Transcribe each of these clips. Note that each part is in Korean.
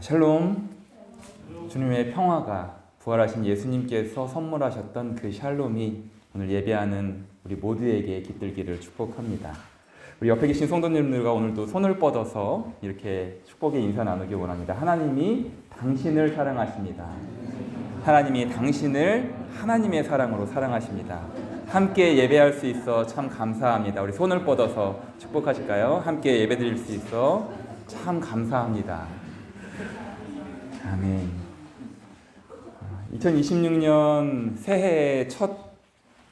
샬롬. 주님의 평화가 부활하신 예수님께서 선물하셨던 그 샬롬이 오늘 예배하는 우리 모두에게 깃들기를 축복합니다. 우리 옆에 계신 성도님들과 오늘도 손을 뻗어서 이렇게 축복의 인사 나누기 원합니다. 하나님이 당신을 사랑하십니다. 하나님이 당신을 하나님의 사랑으로 사랑하십니다. 함께 예배할 수 있어 참 감사합니다. 우리 손을 뻗어서 축복하실까요? 함께 예배드릴 수 있어 참 감사합니다. 아멘. 2026년 새해 첫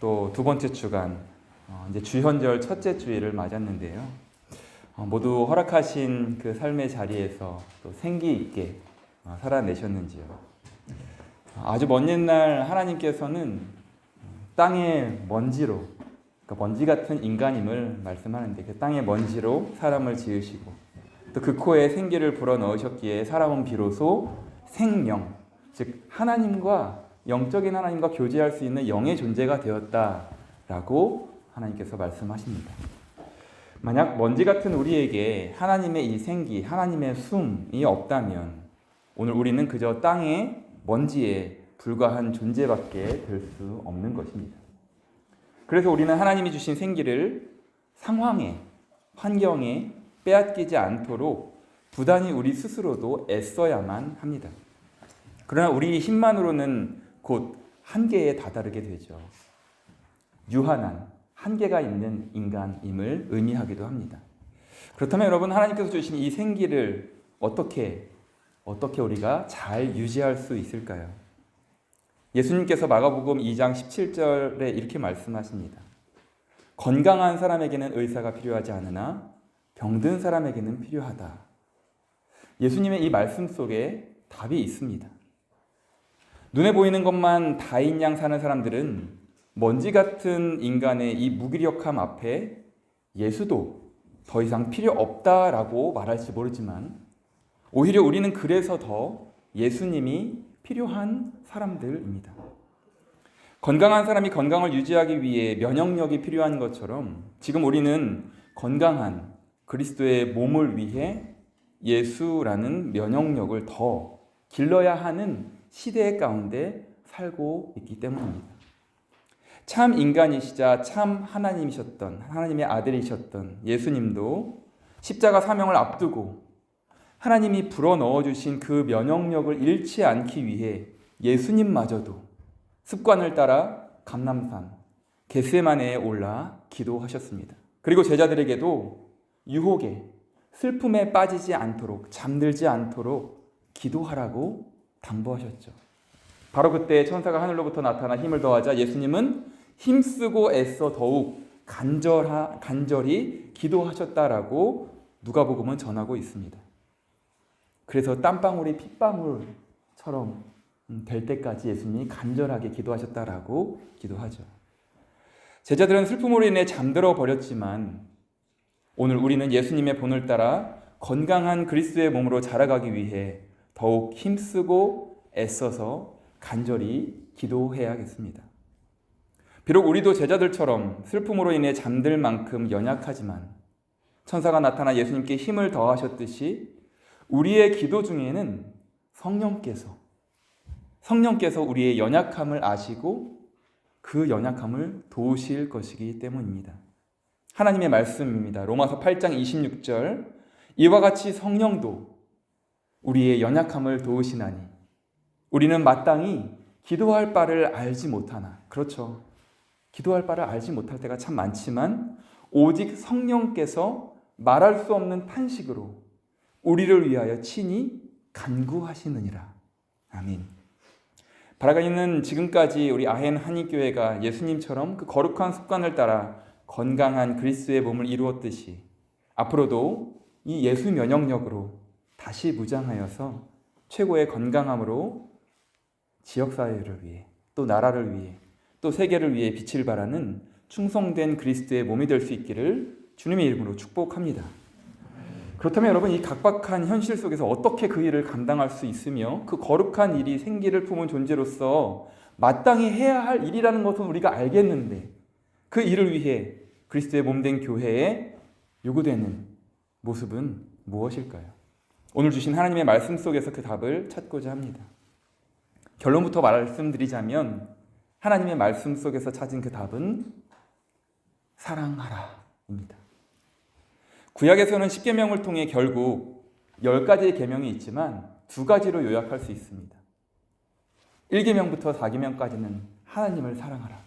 또 두 번째 주간 이제 주현절 첫째 주일을 맞았는데요. 모두 허락하신 그 삶의 자리에서 또 생기 있게 살아내셨는지요. 아주 먼 옛날 하나님께서는 땅의 먼지로, 그러니까 먼지 같은 인간임을 말씀하는데 그 땅의 먼지로 사람을 지으시고 또 그 코에 생기를 불어넣으셨기에 사람은 비로소 생명, 즉 하나님과 영적인 하나님과 교제할 수 있는 영의 존재가 되었다라고 하나님께서 말씀하십니다. 만약 먼지 같은 우리에게 하나님의 이 생기, 하나님의 숨이 없다면 오늘 우리는 그저 땅의 먼지에 불과한 존재밖에 될 수 없는 것입니다. 그래서 우리는 하나님이 주신 생기를 상황에, 환경에 빼앗기지 않도록 부단히 우리 스스로도 애써야만 합니다. 그러나 우리 힘만으로는 곧 한계에 다다르게 되죠. 유한한, 한계가 있는 인간임을 의미하기도 합니다. 그렇다면 여러분, 하나님께서 주신 이 생기를 어떻게 우리가 잘 유지할 수 있을까요? 예수님께서 마가복음 2장 17절에 이렇게 말씀하십니다. 건강한 사람에게는 의사가 필요하지 않으나 병든 사람에게는 필요하다. 예수님의 이 말씀 속에 답이 있습니다. 눈에 보이는 것만 다인 양 사는 사람들은 먼지 같은 인간의 이 무기력함 앞에 예수도 더 이상 필요 없다라고 말할지 모르지만 오히려 우리는 그래서 더 예수님이 필요한 사람들입니다. 건강한 사람이 건강을 유지하기 위해 면역력이 필요한 것처럼 지금 우리는 건강한 그리스도의 몸을 위해 예수라는 면역력을 더 길러야 하는 시대 가운데 살고 있기 때문입니다. 참 인간이시자 참 하나님이셨던, 하나님의 아들이셨던 예수님도 십자가 사명을 앞두고 하나님이 불어넣어 주신 그 면역력을 잃지 않기 위해 예수님마저도 습관을 따라 감람산 겟세마네에 올라 기도하셨습니다. 그리고 제자들에게도 유혹에, 슬픔에 빠지지 않도록, 잠들지 않도록 기도하라고 당부하셨죠. 바로 그때 천사가 하늘로부터 나타나 힘을 더하자 예수님은 힘쓰고 애써 더욱 간절히 기도하셨다라고 누가복음은 전하고 있습니다. 그래서 땀방울이 핏방울처럼 될 때까지 예수님이 간절하게 기도하셨다라고 기도하죠. 제자들은 슬픔으로 인해 잠들어 버렸지만 오늘 우리는 예수님의 본을 따라 건강한 그리스도의 몸으로 자라가기 위해 더욱 힘쓰고 애써서 간절히 기도해야겠습니다. 비록 우리도 제자들처럼 슬픔으로 인해 잠들 만큼 연약하지만 천사가 나타나 예수님께 힘을 더하셨듯이 우리의 기도 중에는 성령께서 우리의 연약함을 아시고 그 연약함을 도우실 것이기 때문입니다. 하나님의 말씀입니다. 로마서 8장 26절 이와 같이 성령도 우리의 연약함을 도우시나니 우리는 마땅히 기도할 바를 알지 못하나. 그렇죠. 기도할 바를 알지 못할 때가 참 많지만 오직 성령께서 말할 수 없는 탄식으로 우리를 위하여 친히 간구하시느니라. 아멘. 바라가니는 지금까지 우리 아헨 한인교회가 예수님처럼 그 거룩한 습관을 따라 건강한 그리스도의 몸을 이루었듯이 앞으로도 이 예수 면역력으로 다시 무장하여서 최고의 건강함으로 지역사회를 위해 또 나라를 위해 또 세계를 위해 빛을 발하는 충성된 그리스도의 몸이 될 수 있기를 주님의 이름으로 축복합니다. 그렇다면 여러분, 이 각박한 현실 속에서 어떻게 그 일을 감당할 수 있으며 그 거룩한 일이 생기를 품은 존재로서 마땅히 해야 할 일이라는 것은 우리가 알겠는데 그 일을 위해 그리스도의 몸된 교회에 요구되는 모습은 무엇일까요? 오늘 주신 하나님의 말씀 속에서 그 답을 찾고자 합니다. 결론부터 말씀드리자면 하나님의 말씀 속에서 찾은 그 답은 사랑하라입니다. 구약에서는 10계명을 통해 결국 10가지의 계명이 있지만 2가지로 요약할 수 있습니다. 1계명부터 4계명까지는 하나님을 사랑하라.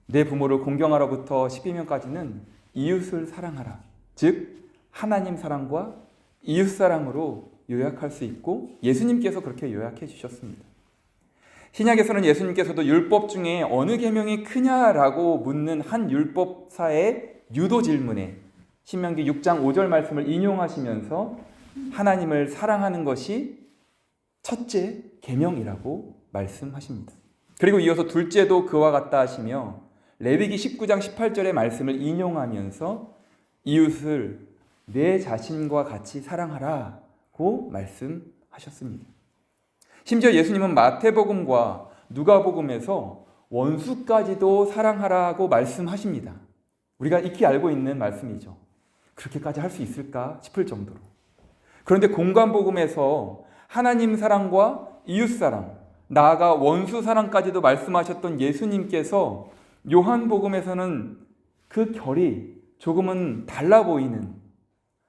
내 부모를 공경하라부터 10계명까지는 이웃을 사랑하라. 즉 하나님 사랑과 이웃 사랑으로 요약할 수 있고 예수님께서 그렇게 요약해 주셨습니다. 신약에서는 예수님께서도 율법 중에 어느 계명이 크냐라고 묻는 한 율법사의 유도 질문에 신명기 6장 5절 말씀을 인용하시면서 하나님을 사랑하는 것이 첫째 계명이라고 말씀하십니다. 그리고 이어서 둘째도 그와 같다 하시며 레위기 19장 18절의 말씀을 인용하면서 이웃을 내 자신과 같이 사랑하라고 말씀하셨습니다. 심지어 예수님은 마태복음과 누가복음에서 원수까지도 사랑하라고 말씀하십니다. 우리가 익히 알고 있는 말씀이죠. 그렇게까지 할 수 있을까 싶을 정도로. 그런데 공관복음에서 하나님 사랑과 이웃 사랑, 나아가 원수 사랑까지도 말씀하셨던 예수님께서 요한복음에서는 그 결이 조금은 달라 보이는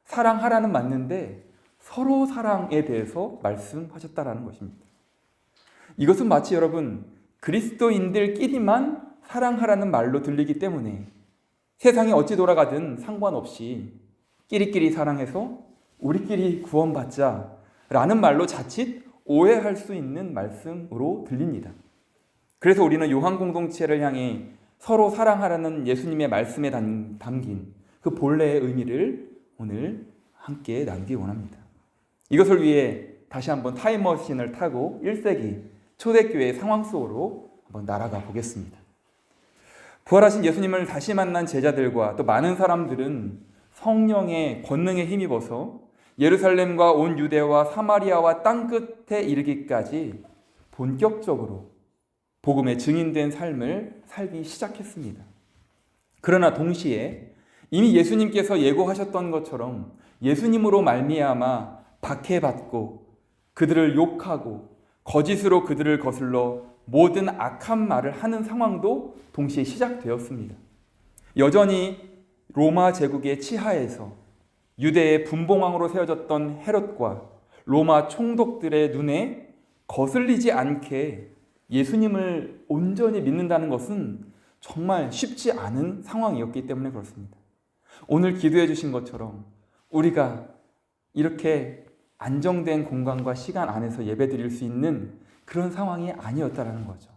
사랑하라는 맞는데 서로 사랑에 대해서 말씀하셨다라는 것입니다. 이것은 마치 여러분 그리스도인들끼리만 사랑하라는 말로 들리기 때문에 세상이 어찌 돌아가든 상관없이 끼리끼리 사랑해서 우리끼리 구원받자 라는 말로 자칫 오해할 수 있는 말씀으로 들립니다. 그래서 우리는 요한 공동체를 향해 서로 사랑하라는 예수님의 말씀에 담긴 그 본래의 의미를 오늘 함께 나누기 원합니다. 이것을 위해 다시 한번 타임머신을 타고 1세기 초대교회의 상황 속으로 한번 날아가 보겠습니다. 부활하신 예수님을 다시 만난 제자들과 또 많은 사람들은 성령의 권능에 힘입어서 예루살렘과 온 유대와 사마리아와 땅끝에 이르기까지 본격적으로 복음의 증인된 삶을 살기 시작했습니다. 그러나 동시에 이미 예수님께서 예고하셨던 것처럼 예수님으로 말미암아 박해받고 그들을 욕하고 거짓으로 그들을 거슬러 모든 악한 말을 하는 상황도 동시에 시작되었습니다. 여전히 로마 제국의 치하에서 유대의 분봉왕으로 세워졌던 헤롯과 로마 총독들의 눈에 거슬리지 않게 예수님을 온전히 믿는다는 것은 정말 쉽지 않은 상황이었기 때문에 그렇습니다. 오늘 기도해 주신 것처럼 우리가 이렇게 안정된 공간과 시간 안에서 예배드릴 수 있는 그런 상황이 아니었다라는 거죠.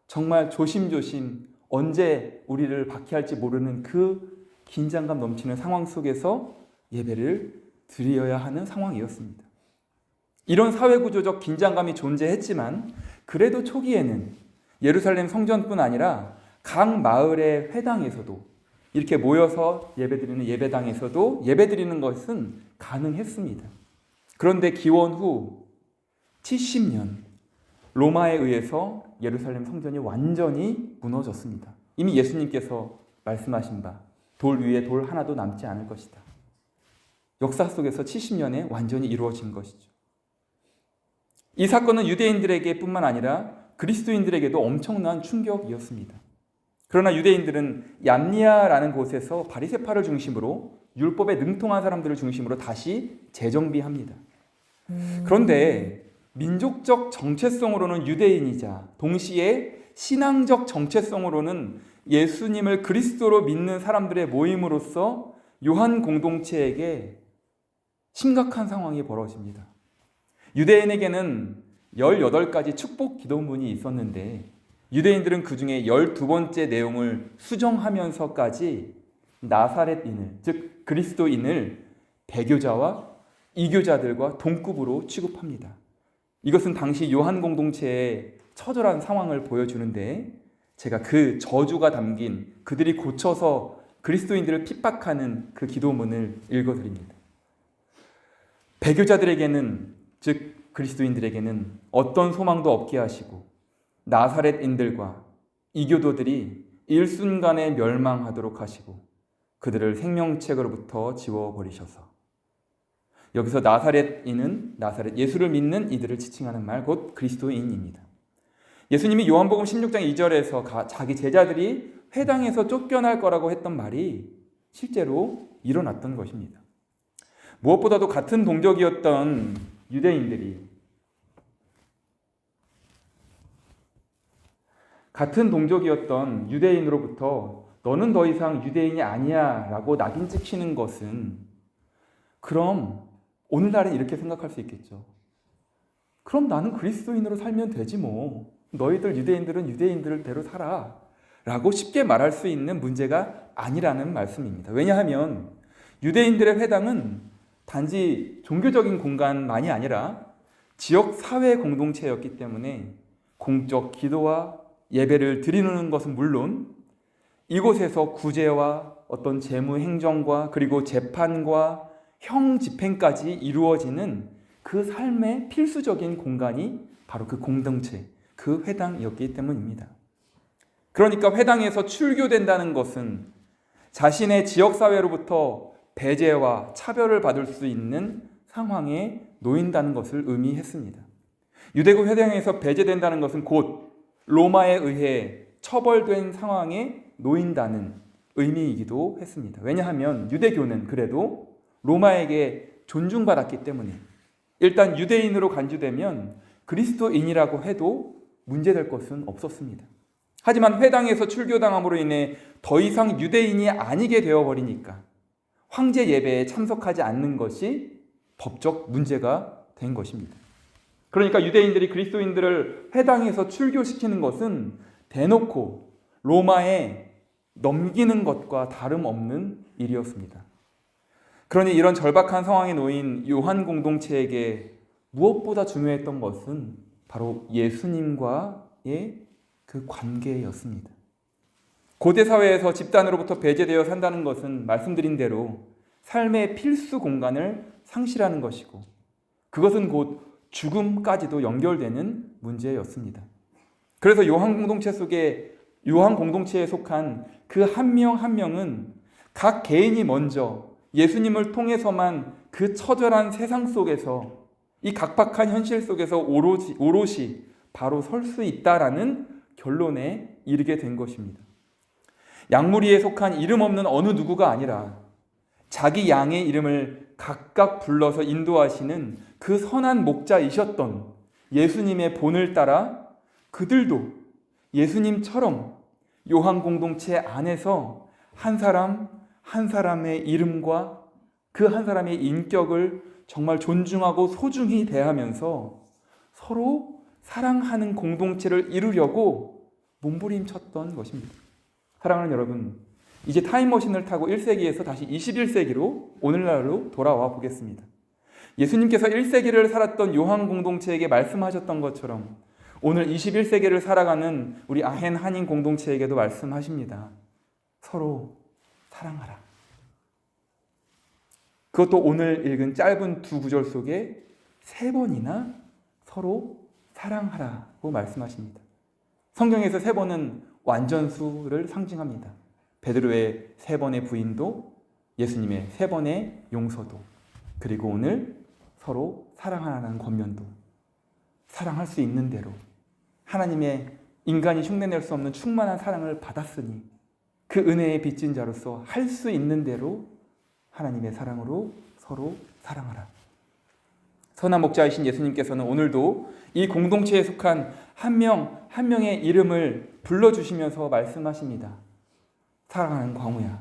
정말 조심조심 언제 우리를 박해할지 모르는 그 긴장감 넘치는 상황 속에서 예배를 드려야 하는 상황이었습니다. 이런 사회구조적 긴장감이 존재했지만 그래도 초기에는 예루살렘 성전뿐 아니라 각 마을의 회당에서도 이렇게 모여서 예배드리는 예배당에서도 예배드리는 것은 가능했습니다. 그런데 기원 후 70년 로마에 의해서 예루살렘 성전이 완전히 무너졌습니다. 이미 예수님께서 말씀하신 바 돌 위에 돌 하나도 남지 않을 것이다. 역사 속에서 70년에 완전히 이루어진 것이죠. 이 사건은 유대인들에게 뿐만 아니라 그리스도인들에게도 엄청난 충격이었습니다. 그러나 유대인들은 얌니아라는 곳에서 바리새파를 중심으로 율법에 능통한 사람들을 중심으로 다시 재정비합니다. 그런데 민족적 정체성으로는 유대인이자 동시에 신앙적 정체성으로는 예수님을 그리스도로 믿는 사람들의 모임으로서 요한 공동체에게 심각한 상황이 벌어집니다. 유대인에게는 18가지 축복 기도문이 있었는데 유대인들은 그 중에 12번째 내용을 수정하면서까지 나사렛인을, 즉 그리스도인을 배교자와 이교자들과 동급으로 취급합니다. 이것은 당시 요한 공동체의 처절한 상황을 보여주는데 제가 그 저주가 담긴 그들이 고쳐서 그리스도인들을 핍박하는 그 기도문을 읽어드립니다. 배교자들에게는, 즉 그리스도인들에게는 어떤 소망도 없게 하시고 나사렛인들과 이교도들이 일순간에 멸망하도록 하시고 그들을 생명책으로부터 지워버리셔서 여기서 나사렛인은 나사렛 예수를 믿는 이들을 지칭하는 말, 곧 그리스도인입니다. 예수님이 요한복음 16장 2절에서 자기 제자들이 회당에서 쫓겨날 거라고 했던 말이 실제로 일어났던 것입니다. 무엇보다도 같은 동족이었던 유대인들이 같은 동족이었던 유대인으로부터 너는 더 이상 유대인이 아니야 라고 낙인 찍히는 것은, 그럼 오늘날은 이렇게 생각할 수 있겠죠. 그럼 나는 그리스도인으로 살면 되지 뭐. 너희들 유대인들은 유대인들대로 살아 라고 쉽게 말할 수 있는 문제가 아니라는 말씀입니다. 왜냐하면 유대인들의 회당은 단지 종교적인 공간만이 아니라 지역 사회 공동체였기 때문에 공적 기도와 예배를 드리는 것은 물론 이곳에서 구제와 어떤 재무 행정과 그리고 재판과 형 집행까지 이루어지는 그 삶의 필수적인 공간이 바로 그 공동체, 그 회당이었기 때문입니다. 그러니까 회당에서 출교된다는 것은 자신의 지역사회로부터 배제와 차별을 받을 수 있는 상황에 놓인다는 것을 의미했습니다. 유대국 회당에서 배제된다는 것은 곧 로마에 의해 처벌된 상황에 놓인다는 의미이기도 했습니다. 왜냐하면 유대교는 그래도 로마에게 존중받았기 때문에 일단 유대인으로 간주되면 그리스도인이라고 해도 문제될 것은 없었습니다. 하지만 회당에서 출교당함으로 인해 더 이상 유대인이 아니게 되어버리니까 황제 예배에 참석하지 않는 것이 법적 문제가 된 것입니다. 그러니까 유대인들이 그리스도인들을 회당에서 출교시키는 것은 대놓고 로마에 넘기는 것과 다름없는 일이었습니다. 그러니 이런 절박한 상황에 놓인 요한 공동체에게 무엇보다 중요했던 것은 바로 예수님과의 그 관계였습니다. 고대 사회에서 집단으로부터 배제되어 산다는 것은 말씀드린 대로 삶의 필수 공간을 상실하는 것이고, 그것은 곧 죽음까지도 연결되는 문제였습니다. 그래서 요한 공동체에 속한 그 한 명 한 명은 각 개인이 먼저 예수님을 통해서만 그 처절한 세상 속에서, 이 각박한 현실 속에서 오롯이 바로 설 수 있다라는 결론에 이르게 된 것입니다. 양무리에 속한 이름 없는 어느 누구가 아니라 자기 양의 이름을 각각 불러서 인도하시는 그 선한 목자이셨던 예수님의 본을 따라 그들도 예수님처럼 요한 공동체 안에서 한 사람 한 사람의 이름과 그 한 사람의 인격을 정말 존중하고 소중히 대하면서 서로 사랑하는 공동체를 이루려고 몸부림쳤던 것입니다. 사랑하는 여러분, 이제 타임머신을 타고 1세기에서 다시 21세기로 오늘날로 돌아와 보겠습니다. 예수님께서 1세기를 살았던 요한 공동체에게 말씀하셨던 것처럼 오늘 21세기를 살아가는 우리 아헨 한인 공동체에게도 말씀하십니다. 서로 사랑하라. 그것도 오늘 읽은 짧은 두 구절 속에 3번이나 서로 사랑하라고 말씀하십니다. 성경에서 3번은 완전수를 상징합니다. 베드로의 3번의 부인도, 예수님의 3번의 용서도, 그리고 오늘 서로 사랑하라는 권면도, 사랑할 수 있는 대로 하나님의 인간이 흉내낼 수 없는 충만한 사랑을 받았으니 그 은혜의 빚진 자로서 할 수 있는 대로 하나님의 사랑으로 서로 사랑하라. 선한 목자이신 예수님께서는 오늘도 이 공동체에 속한 한 명 한 명의 이름을 불러주시면서 말씀하십니다. 사랑하는 광우야,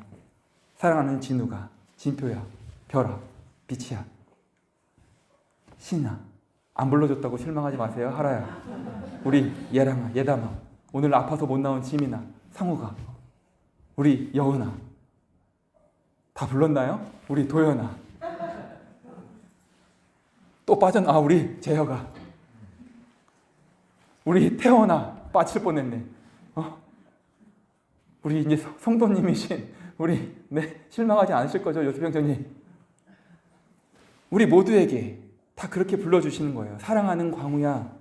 사랑하는 진우가, 진표야, 별아, 빛이야, 신아. 안 불러줬다고 실망하지 마세요. 하라야, 우리 예랑아, 예담아, 오늘 아파서 못 나온 지민아, 상우가, 우리 여은아, 다 불렀나요? 우리 도연아, 또 우리 재혁아, 우리 태원아, 빠질 뻔했네. 우리 이제 성도님이신 우리 실망하지 않으실 거죠, 요수병장님? 우리 모두에게 다 그렇게 불러주시는 거예요. 사랑하는 광우야,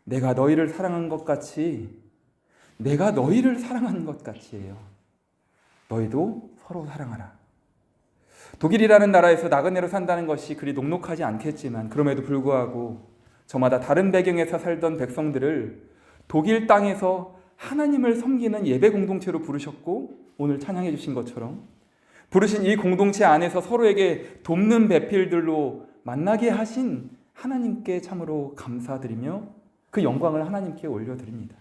내가 너희를 사랑한 것 같이, 내가 너희를 사랑한 것 같이예요. 너희도 서로 사랑하라. 독일이라는 나라에서 나그네로 산다는 것이 그리 녹록하지 않겠지만 그럼에도 불구하고 저마다 다른 배경에서 살던 백성들을 독일 땅에서 하나님을 섬기는 예배 공동체로 부르셨고 오늘 찬양해 주신 것처럼 부르신 이 공동체 안에서 서로에게 돕는 배필들로 만나게 하신 하나님께 참으로 감사드리며 그 영광을 하나님께 올려드립니다.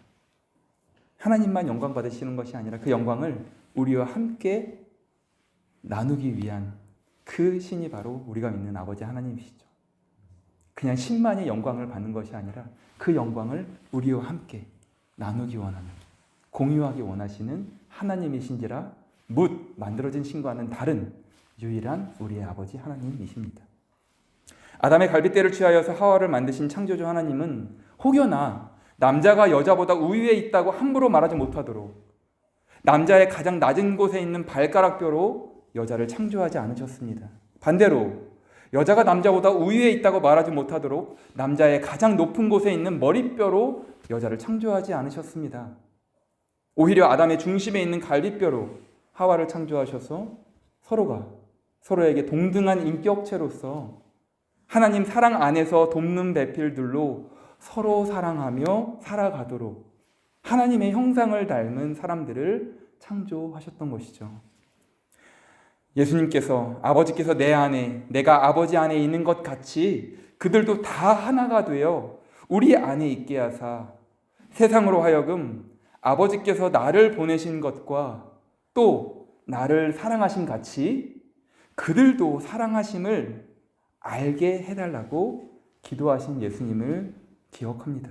하나님만 영광 받으시는 것이 아니라 그 영광을 우리와 함께 나누기 위한 그 신이 바로 우리가 믿는 아버지 하나님이시죠. 그냥 신만이 영광을 받는 것이 아니라 그 영광을 우리와 함께 나누기 원하는, 공유하기 원하시는 하나님이신지라 뭇 만들어진 신과는 다른 유일한 우리의 아버지 하나님이십니다. 아담의 갈빗대를 취하여서 하와를 만드신 창조주 하나님은 혹여나 남자가 여자보다 우위에 있다고 함부로 말하지 못하도록 남자의 가장 낮은 곳에 있는 발가락뼈로 여자를 창조하지 않으셨습니다. 반대로 여자가 남자보다 우위에 있다고 말하지 못하도록 남자의 가장 높은 곳에 있는 머리뼈로 여자를 창조하지 않으셨습니다. 오히려 아담의 중심에 있는 갈비뼈로 하와를 창조하셔서 서로가 서로에게 동등한 인격체로서 하나님 사랑 안에서 돕는 배필들로 서로 사랑하며 살아가도록 하나님의 형상을 닮은 사람들을 창조하셨던 것이죠. 예수님께서 아버지께서 내 안에 내가 아버지 안에 있는 것 같이 그들도 다 하나가 되어 우리 안에 있게 하사 세상으로 하여금 아버지께서 나를 보내신 것과 또 나를 사랑하신 같이 그들도 사랑하심을 알게 해달라고 기도하신 예수님을 기억합니다.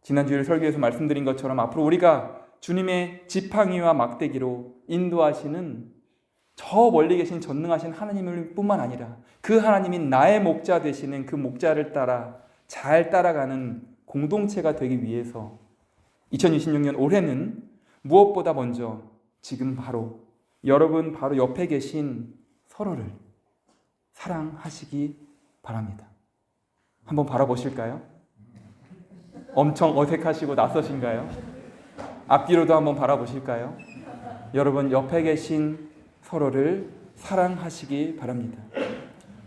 지난 주일 설교에서 말씀드린 것처럼 앞으로 우리가 주님의 지팡이와 막대기로 인도하시는 저 멀리 계신 전능하신 하나님을 뿐만 아니라 그 하나님이 나의 목자 되시는 그 목자를 따라 잘 따라가는 공동체가 되기 위해서 2026년 올해는 무엇보다 먼저 지금 바로 여러분 바로 옆에 계신 서로를 사랑하시기 바랍니다. 한번 바라보실까요? 엄청 어색하시고 낯서신가요? 앞뒤로도 한번 바라보실까요? 여러분 옆에 계신 서로를 사랑하시기 바랍니다.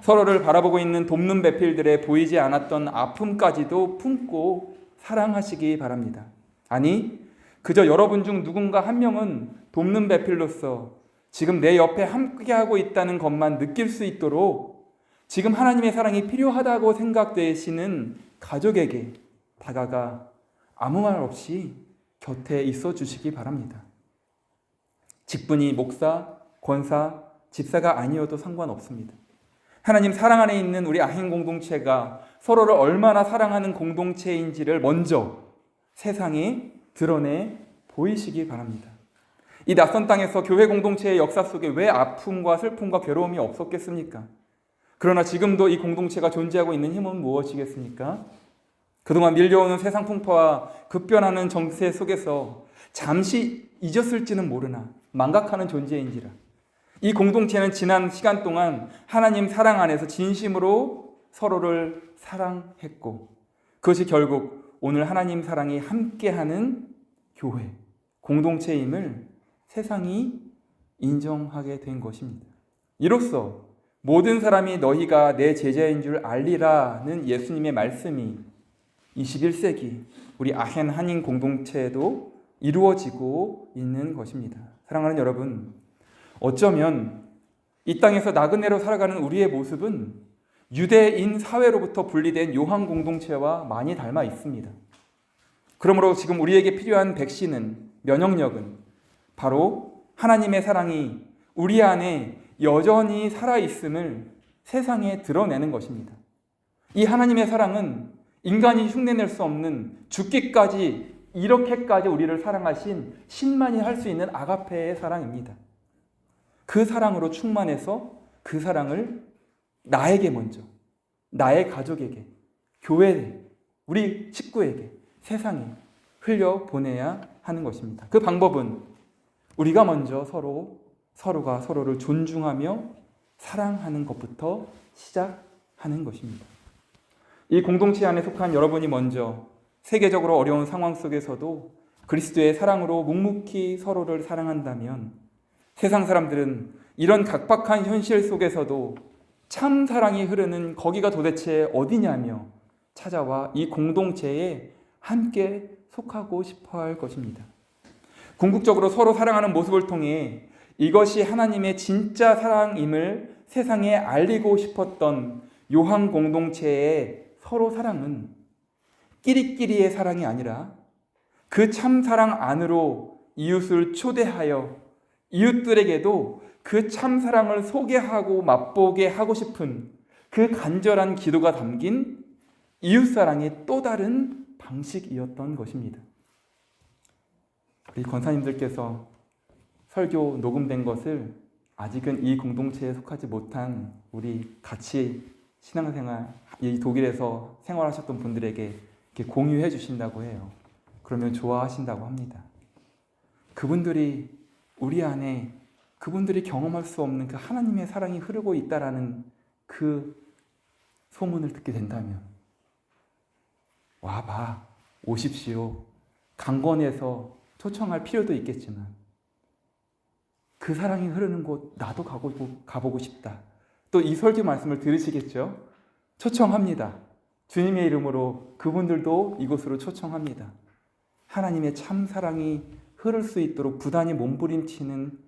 서로를 바라보고 있는 돕는 배필들의 보이지 않았던 아픔까지도 품고 사랑하시기 바랍니다. 아니, 그저 여러분 중 누군가 한 명은 돕는 배필로서 지금 내 옆에 함께하고 있다는 것만 느낄 수 있도록 지금 하나님의 사랑이 필요하다고 생각되시는 가족에게 다가가 아무 말 없이 곁에 있어 주시기 바랍니다. 직분이 목사, 권사, 집사가 아니어도 상관없습니다. 하나님 사랑 안에 있는 우리 아행 공동체가 서로를 얼마나 사랑하는 공동체인지를 먼저 세상에 드러내 보이시기 바랍니다. 이 낯선 땅에서 교회 공동체의 역사 속에 왜 아픔과 슬픔과 괴로움이 없었겠습니까? 그러나 지금도 이 공동체가 존재하고 있는 힘은 무엇이겠습니까? 그동안 밀려오는 세상 풍파와 급변하는 정세 속에서 잠시 잊었을지는 모르나 망각하는 존재인지라 이 공동체는 지난 시간 동안 하나님 사랑 안에서 진심으로 서로를 사랑했고 그것이 결국 오늘 하나님 사랑이 함께하는 교회, 공동체임을 세상이 인정하게 된 것입니다. 이로써 모든 사람이 너희가 내 제자인 줄 알리라는 예수님의 말씀이 21세기 우리 아헨 한인 공동체에도 이루어지고 있는 것입니다. 사랑하는 여러분, 어쩌면 이 땅에서 나그네로 살아가는 우리의 모습은 유대인 사회로부터 분리된 요한 공동체와 많이 닮아 있습니다. 그러므로 지금 우리에게 필요한 백신은, 면역력은 바로 하나님의 사랑이 우리 안에 여전히 살아있음을 세상에 드러내는 것입니다. 이 하나님의 사랑은 인간이 흉내낼 수 없는 죽기까지 이렇게까지 우리를 사랑하신 신만이 할 수 있는 아가페의 사랑입니다. 그 사랑으로 충만해서 그 사랑을 나에게 먼저, 나의 가족에게, 교회에, 우리 식구에게, 세상에 흘려보내야 하는 것입니다. 그 방법은 우리가 먼저 서로가 서로를 존중하며 사랑하는 것부터 시작하는 것입니다. 이 공동체 안에 속한 여러분이 먼저 세계적으로 어려운 상황 속에서도 그리스도의 사랑으로 묵묵히 서로를 사랑한다면 세상 사람들은 이런 각박한 현실 속에서도 참 사랑이 흐르는 거기가 도대체 어디냐며 찾아와 이 공동체에 함께 속하고 싶어 할 것입니다. 궁극적으로 서로 사랑하는 모습을 통해 이것이 하나님의 진짜 사랑임을 세상에 알리고 싶었던 요한 공동체의 서로 사랑은 끼리끼리의 사랑이 아니라 그 참 사랑 안으로 이웃을 초대하여 이웃들에게도 그 참 사랑을 소개하고 맛보게 하고 싶은 그 간절한 기도가 담긴 이웃사랑의 또 다른 방식이었던 것입니다. 우리 권사님들께서 설교 녹음된 것을 아직은 이 공동체에 속하지 못한 우리 같이 신앙생활, 이 독일에서 생활하셨던 분들에게 이렇게 공유해 주신다고 해요. 그러면 좋아하신다고 합니다. 그분들이 우리 안에 그분들이 경험할 수 없는 그 하나님의 사랑이 흐르고 있다라는 그 소문을 듣게 된다면 와봐, 오십시오. 강권해서 초청할 필요도 있겠지만 그 사랑이 흐르는 곳 나도 가보고 싶다. 또 이 설교 말씀을 들으시겠죠? 초청합니다. 주님의 이름으로 그분들도 이곳으로 초청합니다. 하나님의 참 사랑이 흐를 수 있도록 부단히 몸부림치는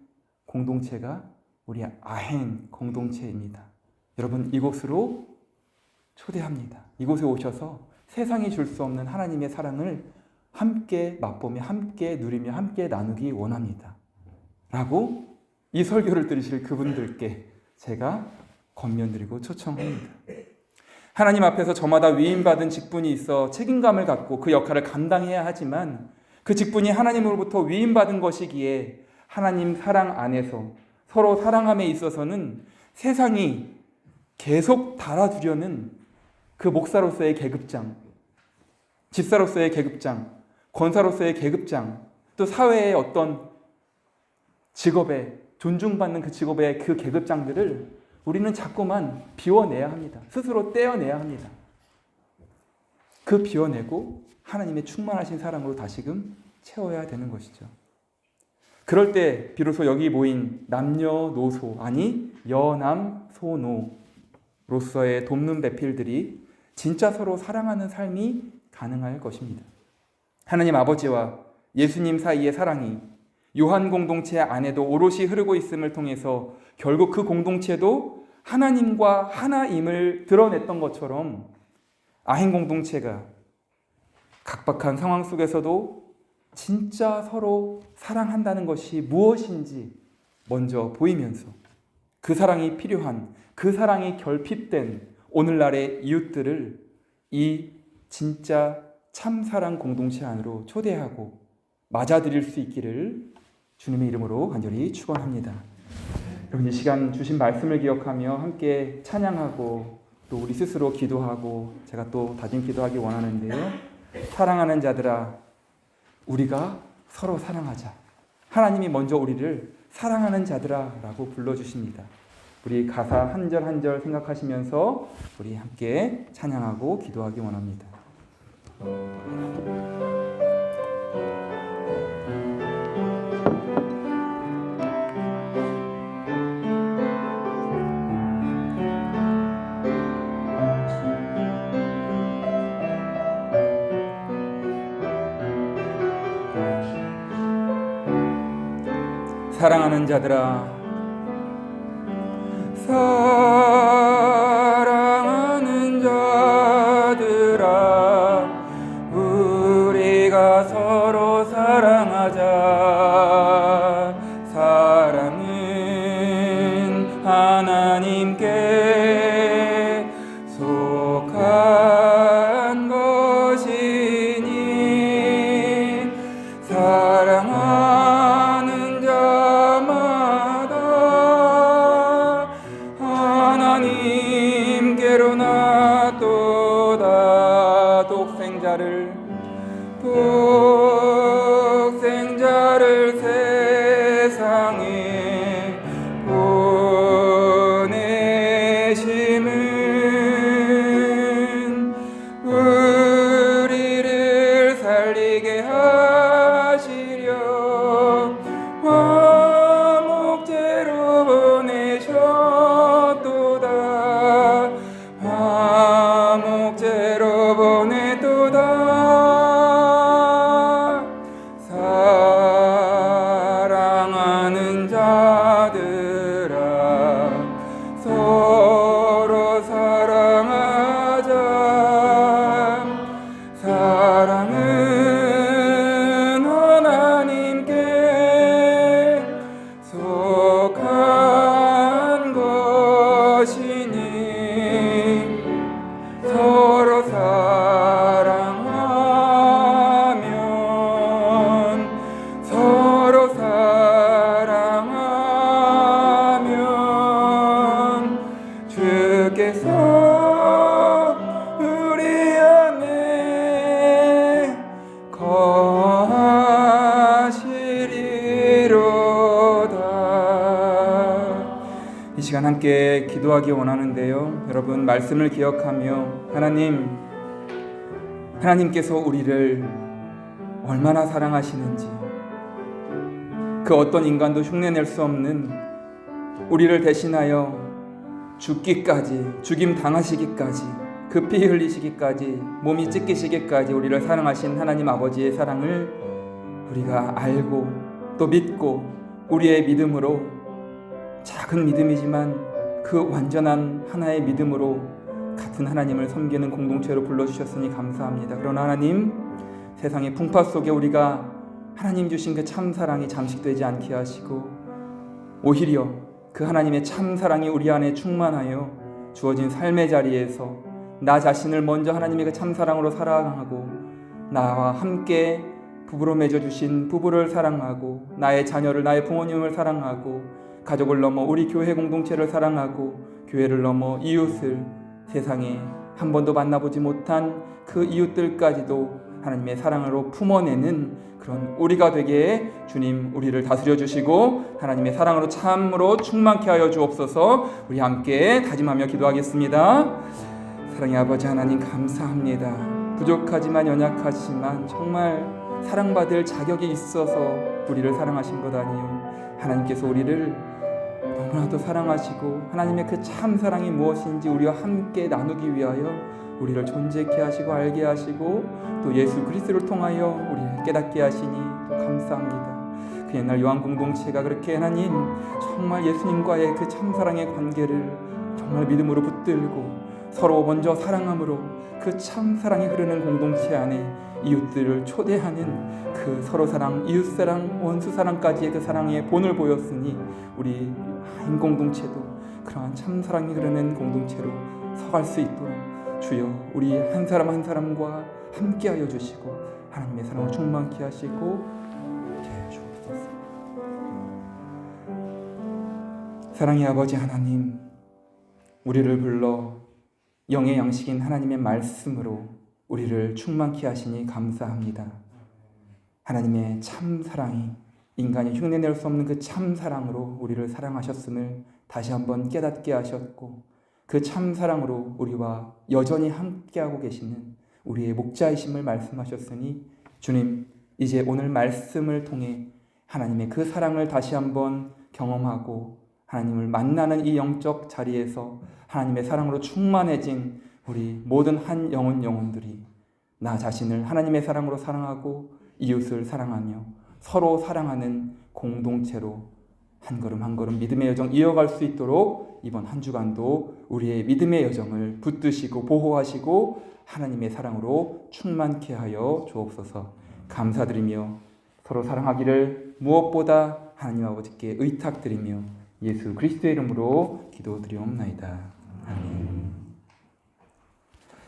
공동체가 우리 아행 공동체입니다. 여러분 이곳으로 초대합니다. 이곳에 오셔서 세상이 줄 수 없는 하나님의 사랑을 함께 맛보며 함께 누리며 함께 나누기 원합니다. 라고 이 설교를 들으실 그분들께 제가 권면드리고 초청합니다. 하나님 앞에서 저마다 위임받은 직분이 있어 책임감을 갖고 그 역할을 감당해야 하지만 그 직분이 하나님으로부터 위임받은 것이기에 하나님 사랑 안에서 서로 사랑함에 있어서는 세상이 계속 달아두려는 그 목사로서의 계급장, 집사로서의 계급장, 권사로서의 계급장, 또 사회의 어떤 직업에 존중받는 그 직업의 그 계급장들을 우리는 자꾸만 비워내야 합니다. 스스로 떼어내야 합니다. 그 비워내고 하나님의 충만하신 사랑으로 다시금 채워야 되는 것이죠. 그럴 때 비로소 여기 모인 남녀노소, 아니 여남소노로서의 돕는 배필들이 진짜 서로 사랑하는 삶이 가능할 것입니다. 하나님 아버지와 예수님 사이의 사랑이 요한 공동체 안에도 오롯이 흐르고 있음을 통해서 결국 그 공동체도 하나님과 하나임을 드러냈던 것처럼 아행 공동체가 각박한 상황 속에서도 진짜 서로 사랑한다는 것이 무엇인지 먼저 보이면서 그 사랑이 필요한, 그 사랑이 결핍된 오늘날의 이웃들을 이 진짜 참사랑 공동체 안으로 초대하고 맞아들일 수 있기를 주님의 이름으로 간절히 축원합니다. 여러분 이 시간 주신 말씀을 기억하며 함께 찬양하고 또 우리 스스로 기도하고 제가 또 다짐 기도하기 원하는데요. 사랑하는 자들아 우리가 서로 사랑하자. 하나님이 먼저 우리를 사랑하는 자들아 라고 불러주십니다. 우리 가사 한 절 한 절 생각하시면서 우리 함께 찬양하고 기도하기 원합니다. 사랑하는 자들아 사랑하는 자들아 우리가 서로 사랑하자. 사랑은 하나님께 속한 것이니 사랑하는 자마다 하나님께로 놔도다. 독생자를 세상에 보내심은 우리를 살리게 하시려 화목제로 보내도다. 사랑하는 자들아, 서로 사랑하자. 사랑은 하나님께 속한 것이니 서로 사랑하면 주께서 우리 안에 거하시리로다. 이 시간 함께 기도하기 원하는데요, 여러분 말씀을 기억하며 하나님께서 우리를 얼마나 사랑하시는지, 그 어떤 인간도 흉내낼 수 없는 우리를 대신하여 죽기까지, 죽임 당하시기까지, 그 피 흘리시기까지, 몸이 찢기시기까지 우리를 사랑하신 하나님 아버지의 사랑을 우리가 알고 또 믿고 우리의 믿음으로, 작은 믿음이지만 그 완전한 하나의 믿음으로 같은 하나님을 섬기는 공동체로 불러주셨으니 감사합니다. 그러나 하나님, 세상의 풍파 속에 우리가 하나님 주신 그 참사랑이 잠식되지 않게 하시고 오히려 그 하나님의 참사랑이 우리 안에 충만하여 주어진 삶의 자리에서 나 자신을 먼저 하나님의 그 참사랑으로 사랑하고, 나와 함께 부부로 맺어주신 부부를 사랑하고, 나의 자녀를, 나의 부모님을 사랑하고, 가족을 넘어 우리 교회 공동체를 사랑하고, 교회를 넘어 이웃을, 세상에 한 번도 만나보지 못한 그 이웃들까지도 하나님의 사랑으로 품어내는 그런 우리가 되게 주님 우리를 다스려 주시고 하나님의 사랑으로 참으로 충만케 하여 주옵소서. 우리 함께 다짐하며 기도하겠습니다. 사랑의 아버지 하나님, 감사합니다. 부족하지만 연약하지만 정말 사랑받을 자격이 있어서 우리를 사랑하신 것 아니요, 하나님께서 우리를 너무나도 사랑하시고 하나님의 그 참 사랑이 무엇인지 우리와 함께 나누기 위하여 우리를 존재케 하시고 알게 하시고 또 예수 그리스도를 통하여 우리를 깨닫게 하시니 또 감사합니다. 그 옛날 요한 공동체가 그렇게 하나님 정말 예수님과의 그 참사랑의 관계를 정말 믿음으로 붙들고 서로 먼저 사랑함으로 그 참사랑이 흐르는 공동체 안에 이웃들을 초대하는 그 서로 사랑, 이웃사랑, 원수사랑까지의 그 사랑의 본을 보였으니 우리 한 공동체도 그러한 참사랑이 흐르는 공동체로 서갈 수 있도록 주여 우리 한 사람 한 사람과 함께하여 주시고 하나님의 사랑을 충만케 하시고 주옵소서. 사랑의 아버지 하나님, 우리를 불러 영의 양식인 하나님의 말씀으로 우리를 충만케 하시니 감사합니다. 하나님의 참사랑이 인간이 흉내낼 수 없는 그 참사랑으로 우리를 사랑하셨음을 다시 한번 깨닫게 하셨고, 그 참사랑으로 우리와 여전히 함께하고 계시는 우리의 목자이심을 말씀하셨으니 주님, 이제 오늘 말씀을 통해 하나님의 그 사랑을 다시 한번 경험하고 하나님을 만나는 이 영적 자리에서 하나님의 사랑으로 충만해진 우리 모든 한 영혼들이 나 자신을 하나님의 사랑으로 사랑하고 이웃을 사랑하며 서로 사랑하는 공동체로 한 걸음 한 걸음 믿음의 여정 이어갈 수 있도록 이번 한 주간도 우리의 믿음의 여정을 붙드시고 보호하시고 하나님의 사랑으로 충만케 하여 주옵소서. 감사드리며 서로 사랑하기를 무엇보다 하나님 아버지께 의탁드리며 예수 그리스도의 이름으로 기도드리옵나이다. 아멘.